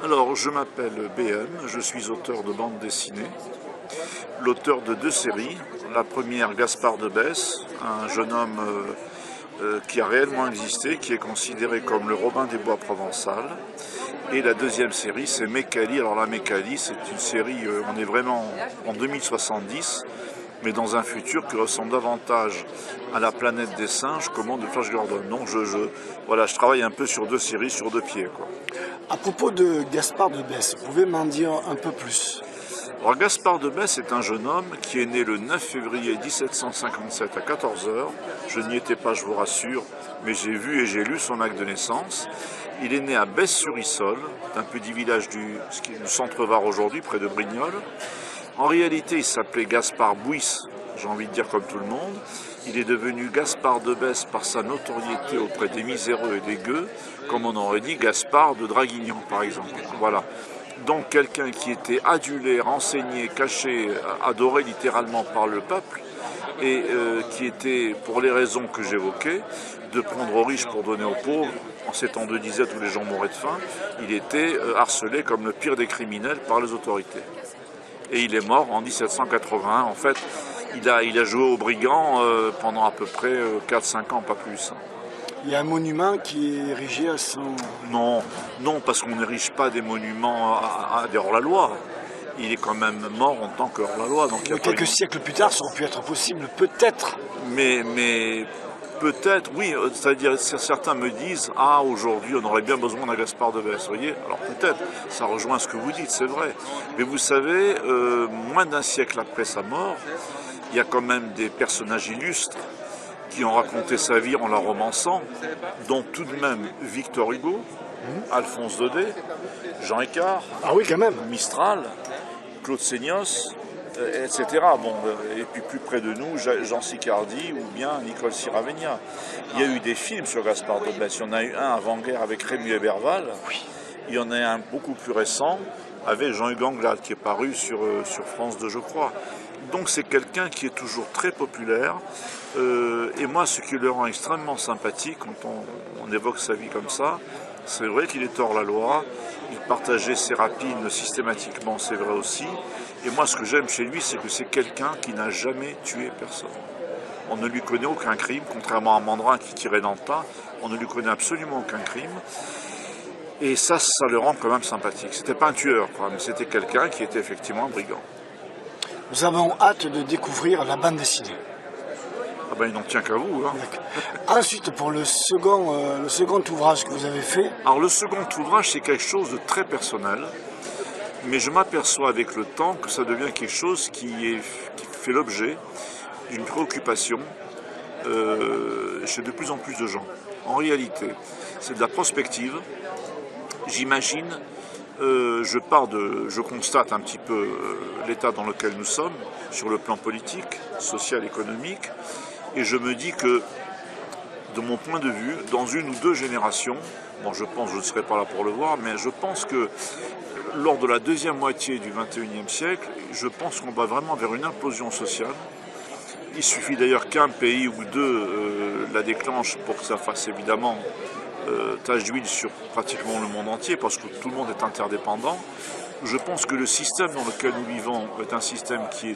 Alors, je m'appelle BM, je suis auteur de bande dessinée, l'auteur de 2 séries. La première, Gaspard de Besse, un jeune homme qui a réellement existé, qui est considéré comme le Robin des Bois provençal. Et la deuxième série, c'est Mécali. Alors la Mécali, c'est une série, on est vraiment en 2070, mais dans un futur qui ressemble davantage à la planète des singes qu'au monde de Flash Gordon. Donc voilà, je travaille un peu sur 2 séries, sur 2 pieds, quoi. À propos de Gaspard de Besse, vous pouvez m'en dire un peu plus? Alors Gaspard de Besse est un jeune homme qui est né le 9 février 1757 à 14 h. Je n'y étais pas, je vous rassure, mais j'ai vu et j'ai lu son acte de naissance. Il est né à Besse-sur-Issole, un petit village du centre-Var aujourd'hui, près de Brignoles. En réalité, il s'appelait Gaspard Bouis, j'ai envie de dire comme tout le monde. Il est devenu Gaspard de Besse par sa notoriété auprès des miséreux et des gueux, comme on aurait dit Gaspard de Draguignan, par exemple. Voilà. Donc quelqu'un qui était adulé, renseigné, caché, adoré littéralement par le peuple, et qui était, pour les raisons que j'évoquais, de prendre aux riches pour donner aux pauvres, en ces temps de disette où les gens mouraient de faim, il était harcelé comme le pire des criminels par les autorités. Et il est mort en 1781. En fait, il a joué aux brigands pendant à peu près 4-5 ans, pas plus. Il y a un monument qui est érigé à son... Non, non, parce qu'on n'érige pas des monuments à des hors-la-loi. Il est quand même mort en tant que hors-la-loi. Donc quelques siècles plus tard, ça aurait pu être possible, peut-être. Mais peut-être, oui, c'est-à-dire certains me disent « Ah, aujourd'hui, on aurait bien besoin d'un Gaspard de Besse. » Vous voyez, alors peut-être, ça rejoint ce que vous dites, c'est vrai. Mais vous savez, moins d'un siècle après sa mort, il y a quand même des personnages illustres qui ont raconté sa vie en la romançant, dont tout de même Victor Hugo, Alphonse Daudet, Jean Écart, ah oui, quand même. Mistral, Claude Seignos, etc. Bon, et puis plus près de nous, Jean Sicardy ou bien Nicole Siravegna. Il y a eu des films sur Gaspard de Besse. Il y en a eu un avant-guerre avec Rémy Eberval. Oui. Il y en a un beaucoup plus récent avec Jean-Hugues Anglade qui est paru sur France 2, je crois. Donc c'est quelqu'un qui est toujours très populaire. Et moi, ce qui le rend extrêmement sympathique quand on évoque sa vie comme ça, c'est vrai qu'il est hors la loi, il partageait ses rapines systématiquement, c'est vrai aussi. Et moi, ce que j'aime chez lui, c'est que c'est quelqu'un qui n'a jamais tué personne. On ne lui connaît aucun crime, contrairement à Mandrin qui tirait dans le tas, on ne lui connaît absolument aucun crime. Et ça le rend quand même sympathique. C'était pas un tueur, quoi, mais c'était quelqu'un qui était effectivement un brigand. Nous avons hâte de découvrir la bande dessinée. Ah ben, il n'en tient qu'à vous. Hein. Ensuite, pour le second ouvrage que vous avez fait... Alors, le second ouvrage, c'est quelque chose de très personnel, mais je m'aperçois avec le temps que ça devient quelque chose qui fait l'objet d'une préoccupation chez de plus en plus de gens. En réalité, c'est de la prospective. J'imagine, je constate un petit peu l'état dans lequel nous sommes, sur le plan politique, social, économique, et je me dis que, de mon point de vue, dans 1 ou 2 générations, bon je ne serai pas là pour le voir, mais je pense que lors de la deuxième moitié du XXIe siècle, je pense qu'on va vraiment vers une implosion sociale. Il suffit d'ailleurs qu'un pays ou 2 la déclenche pour que ça fasse évidemment tache d'huile sur pratiquement le monde entier, parce que tout le monde est interdépendant. Je pense que le système dans lequel nous vivons est un système qui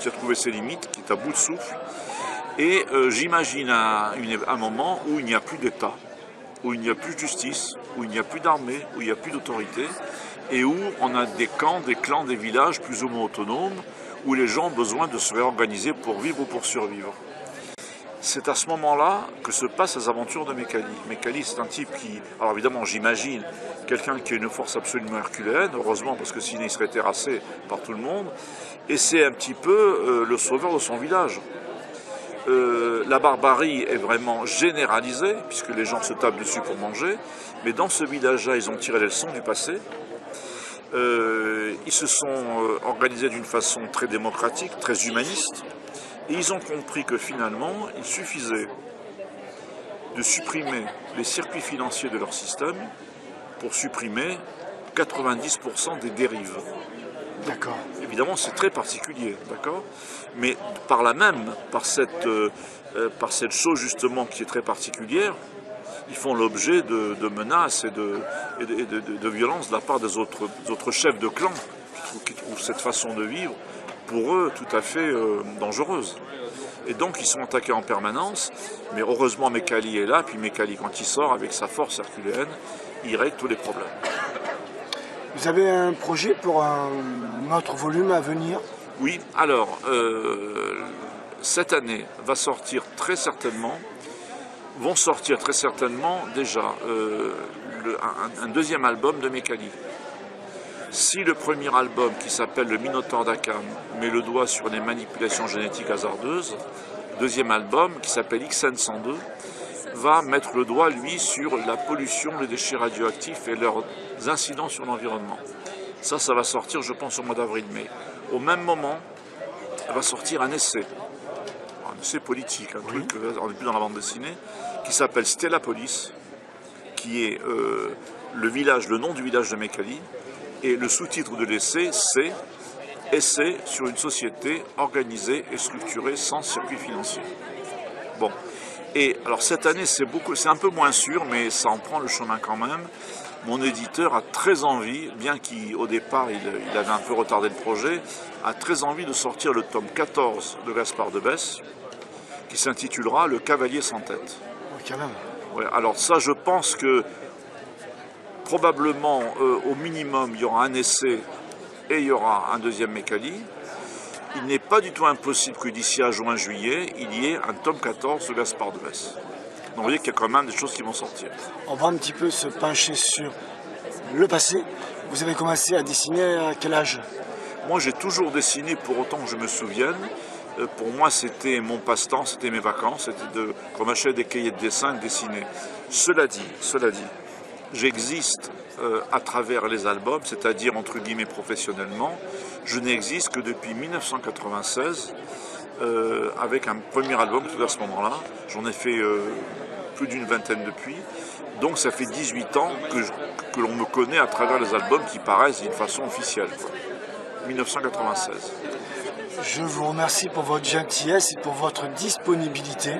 a trouvé ses limites, qui est à bout de souffle. Et j'imagine un moment où il n'y a plus d'État, où il n'y a plus de justice, où il n'y a plus d'armée, où il n'y a plus d'autorité, et où on a des camps, des clans, des villages plus ou moins autonomes, où les gens ont besoin de se réorganiser pour vivre ou pour survivre. C'est à ce moment-là que se passent les aventures de Mécali. Mécali, c'est un type qui, alors évidemment, j'imagine, quelqu'un qui a une force absolument herculéenne, heureusement, parce que sinon il serait terrassé par tout le monde, et c'est un petit peu le sauveur de son village. La barbarie est vraiment généralisée, puisque les gens se tapent dessus pour manger, mais dans ce village-là, ils ont tiré les leçons du passé. Ils se sont organisés d'une façon très démocratique, très humaniste, et ils ont compris que finalement, il suffisait de supprimer les circuits financiers de leur système pour supprimer 90% des dérives. D'accord. Évidemment, c'est très particulier, d'accord? Mais par là même, par cette chose justement qui est très particulière, ils font l'objet de menaces et de violences de la part des autres chefs de clan qui trouvent cette façon de vivre, pour eux, tout à fait dangereuse. Et donc ils sont attaqués en permanence, mais heureusement Mekali est là, puis Mekali quand il sort avec sa force herculéenne, il règle tous les problèmes. Vous avez un projet pour un autre volume à venir? Oui, alors cette année vont sortir très certainement déjà un deuxième album de Mekali. Si le premier album, qui s'appelle Le Minotaure d'Akam, met le doigt sur les manipulations génétiques hasardeuses, le deuxième album, qui s'appelle XN102, va mettre le doigt, lui, sur la pollution, les déchets radioactifs et leurs incidents sur l'environnement. Ça va sortir, je pense, au mois d'avril-mai. Au même moment, va sortir un essai politique, un truc, on n'est plus dans la bande dessinée, qui s'appelle Stellapolis, qui est le nom du village de Mekali. Et le sous-titre de l'essai, c'est « Essai sur une société organisée et structurée sans circuit financier ». Bon, et alors cette année, c'est un peu moins sûr, mais ça en prend le chemin quand même. Mon éditeur a très envie, bien qu'au départ il avait un peu retardé le projet, a très envie de sortir le tome 14 de Gaspard de Besse, qui s'intitulera « Le cavalier sans tête ». Quand même. Ouais, alors ça, je pense que probablement, au minimum, il y aura un essai et il y aura un deuxième Mekali. Il n'est pas du tout impossible que d'ici à juin-juillet, il y ait un tome 14 de Gaspard de Besse. Donc vous voyez qu'il y a quand même des choses qui vont sortir. On va un petit peu se pencher sur le passé. Vous avez commencé à dessiner à quel âge? Moi, j'ai toujours dessiné pour autant que je me souvienne. Pour moi, c'était mon passe-temps, c'était mes vacances, c'était quand on m'achetait des cahiers de dessin, de dessiner. Cela dit, j'existe à travers les albums, c'est-à-dire entre guillemets professionnellement. Je n'existe que depuis 1996, avec un premier album tout à ce moment-là. J'en ai fait plus d'une vingtaine depuis. Donc ça fait 18 ans que l'on me connaît à travers les albums qui paraissent d'une façon officielle. 1996. Je vous remercie pour votre gentillesse et pour votre disponibilité.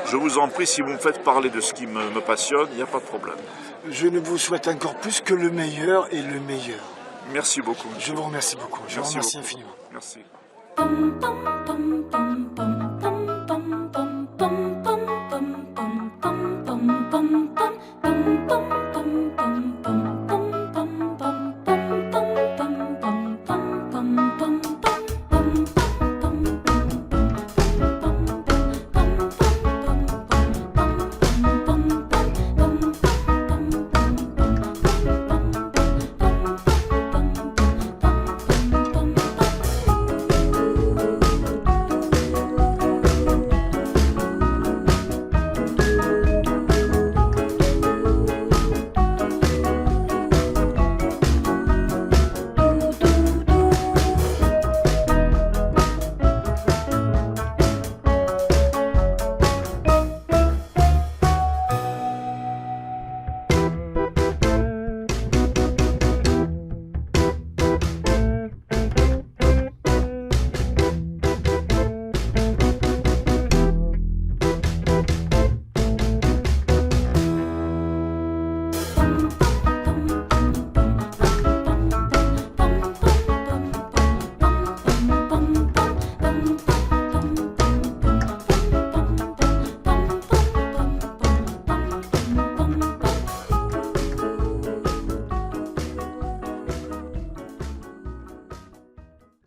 Je vous en prie, si vous me faites parler de ce qui me passionne, il n'y a pas de problème. Je ne vous souhaite encore plus que le meilleur et le meilleur. Merci beaucoup. Je vous remercie beaucoup. Je vous remercie infiniment. Merci.